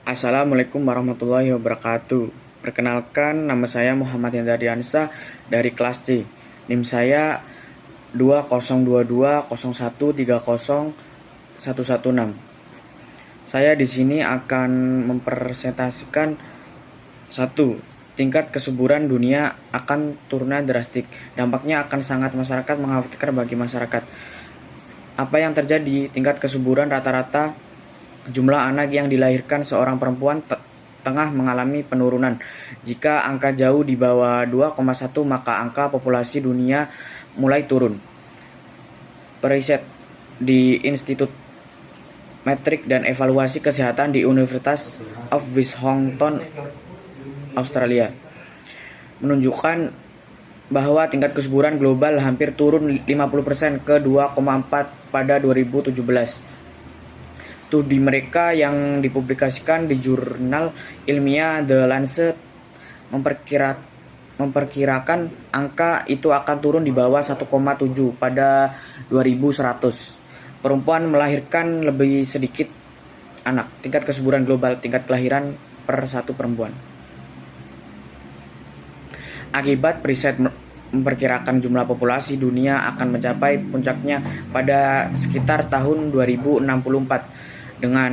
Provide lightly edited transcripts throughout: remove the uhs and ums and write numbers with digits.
Assalamualaikum warahmatullahi wabarakatuh. Perkenalkan, nama saya Muhammad Hendra Diansa dari kelas C. NIM saya 202201301116. Saya di sini akan mempresentasikan satu, tingkat kesuburan dunia akan turunnya drastik. Dampaknya akan sangat mengkhawatirkan bagi masyarakat. Apa yang terjadi? Tingkat kesuburan rata-rata jumlah anak yang dilahirkan seorang perempuan tengah mengalami penurunan. Jika angka jauh di bawah 2,1 maka angka populasi dunia mulai turun. Periset di Institut Metrik dan Evaluasi Kesehatan di Universitas of Wisconsin, Australia, menunjukkan bahwa tingkat kesuburan global hampir turun 50% ke 2,4 pada 2017. Studi mereka yang dipublikasikan di jurnal ilmiah The Lancet memperkirakan angka itu akan turun di bawah 1,7 pada 2100. Perempuan melahirkan lebih sedikit anak. Tingkat kesuburan global, tingkat kelahiran per satu perempuan. Akibat riset memperkirakan jumlah populasi dunia akan mencapai puncaknya pada sekitar tahun 2064 dengan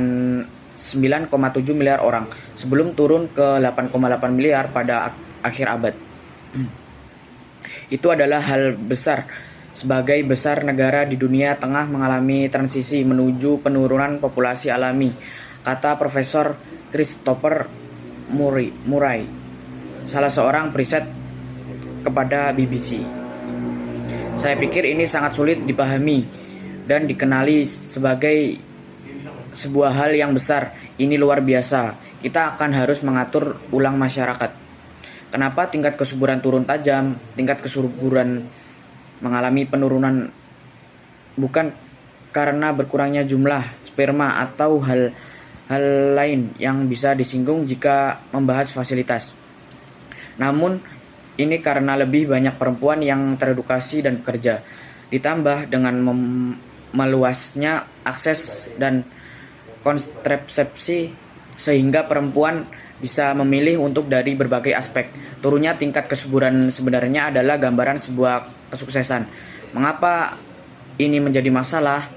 9,7 miliar orang sebelum turun ke 8,8 miliar pada akhir abad. Itu adalah hal besar sebagai besar negara di dunia tengah mengalami transisi menuju penurunan populasi alami, kata Profesor Christopher Murray, salah seorang periset kepada BBC. Saya pikir ini sangat sulit dipahami dan dikenali sebagai sebuah hal yang besar. Ini luar biasa. Kita akan harus mengatur ulang masyarakat. Kenapa tingkat kesuburan turun tajam? Tingkat kesuburan mengalami penurunan bukan karena berkurangnya jumlah sperma atau hal lain yang bisa disinggung jika membahas fasilitas. Namun ini karena lebih banyak perempuan yang teredukasi dan bekerja, ditambah dengan meluasnya akses dan kontrasepsi sehingga perempuan bisa memilih untuk dari berbagai aspek. Turunnya tingkat kesuburan sebenarnya adalah gambaran sebuah kesuksesan. Mengapa ini menjadi masalah?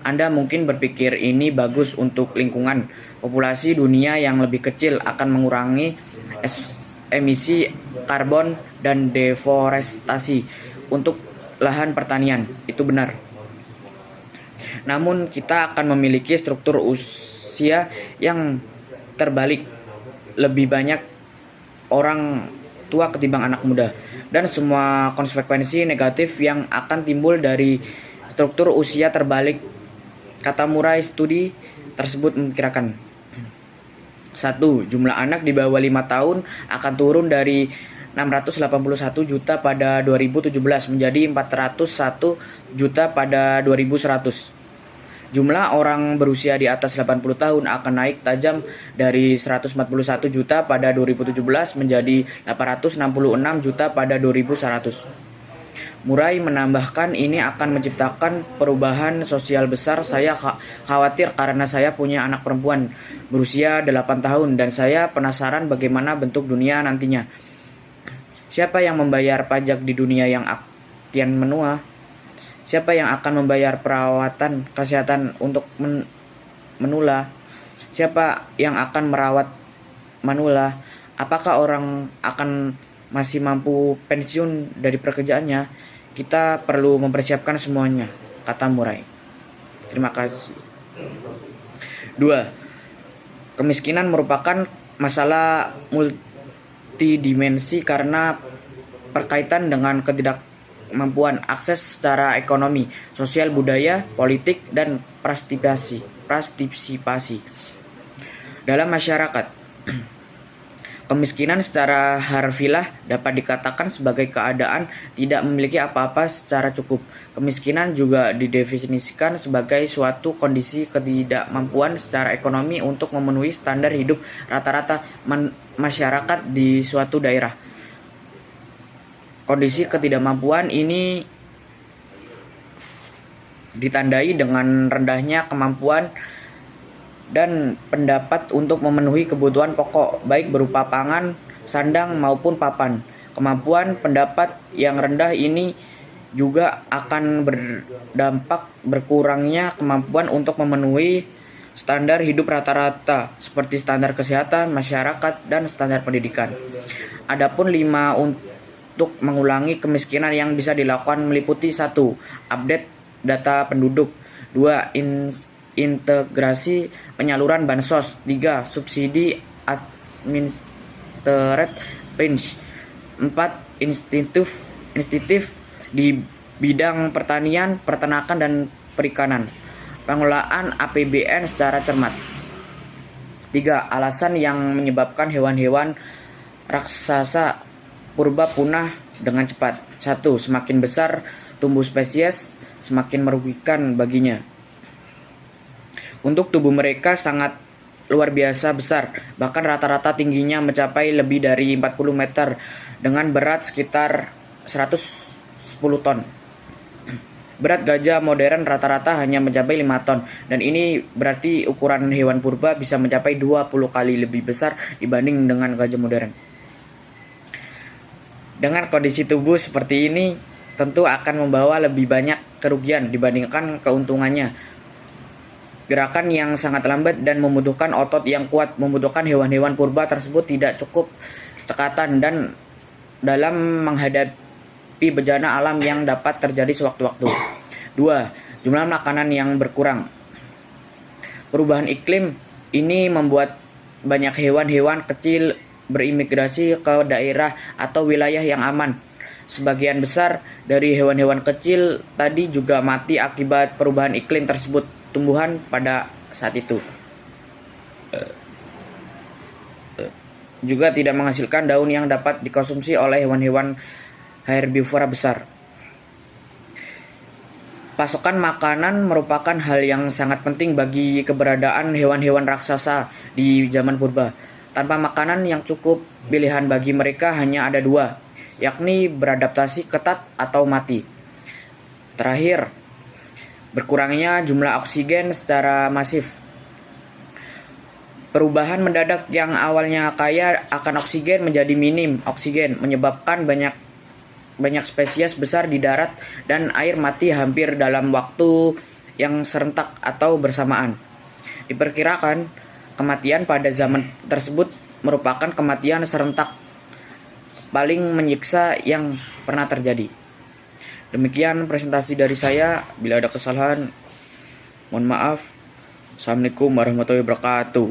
Anda mungkin berpikir ini bagus untuk lingkungan. Populasi dunia yang lebih kecil akan mengurangi emisi karbon dan deforestasi untuk lahan pertanian. Itu benar. Namun kita akan memiliki struktur usia yang terbalik, lebih banyak orang tua ketimbang anak muda, dan semua konsekuensi negatif yang akan timbul dari struktur usia terbalik, kata Murray. Studi tersebut memperkirakan 1. Jumlah anak di bawah 5 tahun akan turun dari 681 juta pada 2017 menjadi 401 juta pada 2100. Jumlah orang berusia di atas 80 tahun akan naik tajam dari 141 juta pada 2017 menjadi 866 juta pada 2100. Murray menambahkan ini akan menciptakan perubahan sosial besar. Saya khawatir karena saya punya anak perempuan berusia 8 tahun dan saya penasaran bagaimana bentuk dunia nantinya. Siapa yang membayar pajak di dunia yang akan menua? Siapa yang akan membayar perawatan kesehatan untuk menula? Siapa yang akan merawat manula? Apakah orang akan masih mampu pensiun dari pekerjaannya? Kita perlu mempersiapkan semuanya, kata Murray. Terima kasih. 2. Kemiskinan merupakan masalah multidimensi karena berkaitan dengan ketidakmampuan akses secara ekonomi, sosial, budaya, politik, dan partisipasi dalam masyarakat. Kemiskinan secara harfiah dapat dikatakan sebagai keadaan tidak memiliki apa-apa secara cukup. Kemiskinan juga didefinisikan sebagai suatu kondisi ketidakmampuan secara ekonomi untuk memenuhi standar hidup rata-rata masyarakat di suatu daerah. Kondisi ketidakmampuan ini ditandai dengan rendahnya kemampuan dan pendapat untuk memenuhi kebutuhan pokok baik berupa pangan, sandang maupun papan. Kemampuan pendapat yang rendah ini juga akan berdampak berkurangnya kemampuan untuk memenuhi standar hidup rata-rata seperti standar kesehatan masyarakat dan standar pendidikan. Adapun 5 untuk mengurangi kemiskinan yang bisa dilakukan meliputi 1. Update data penduduk. 2. Integrasi penyaluran bansos. 3. Subsidi administrative range. 4. Insentif di bidang pertanian, peternakan, dan perikanan. Pengelolaan APBN secara cermat. 3. Alasan yang menyebabkan hewan-hewan raksasa purba punah dengan cepat. 1. Semakin besar tumbuh spesies, semakin merugikan baginya. Untuk tubuh mereka sangat luar biasa besar, bahkan rata-rata tingginya mencapai lebih dari 40 meter dengan berat sekitar 110 ton. Berat gajah modern rata-rata hanya mencapai 5 ton, dan ini berarti ukuran hewan purba bisa mencapai 20 kali lebih besar dibanding dengan gajah modern. Dengan kondisi tubuh seperti ini, tentu akan membawa lebih banyak kerugian dibandingkan keuntungannya. Gerakan yang sangat lambat dan membutuhkan otot yang kuat membutuhkan hewan-hewan purba tersebut tidak cukup cekatan dan dalam menghadapi bencana alam yang dapat terjadi sewaktu-waktu. 2. Jumlah makanan yang berkurang. Perubahan iklim ini membuat banyak hewan-hewan kecil berimigrasi ke daerah atau wilayah yang aman. Sebagian besar dari hewan-hewan kecil tadi juga mati akibat perubahan iklim tersebut. Tumbuhan pada saat itu juga tidak menghasilkan daun yang dapat dikonsumsi oleh hewan-hewan herbivora besar. Pasokan makanan merupakan hal yang sangat penting bagi keberadaan hewan-hewan raksasa di zaman purba. Tanpa makanan yang cukup, pilihan bagi mereka hanya ada 2, yakni beradaptasi ketat atau mati. Terakhir, berkurangnya jumlah oksigen secara masif. Perubahan mendadak yang awalnya kaya akan oksigen menjadi minim oksigen, menyebabkan banyak spesies besar di darat dan air mati hampir dalam waktu yang serentak atau bersamaan. Diperkirakan kematian pada zaman tersebut merupakan kematian serentak paling menyiksa yang pernah terjadi. Demikian presentasi dari saya. Bila ada kesalahan, mohon maaf. Assalamualaikum warahmatullahi wabarakatuh.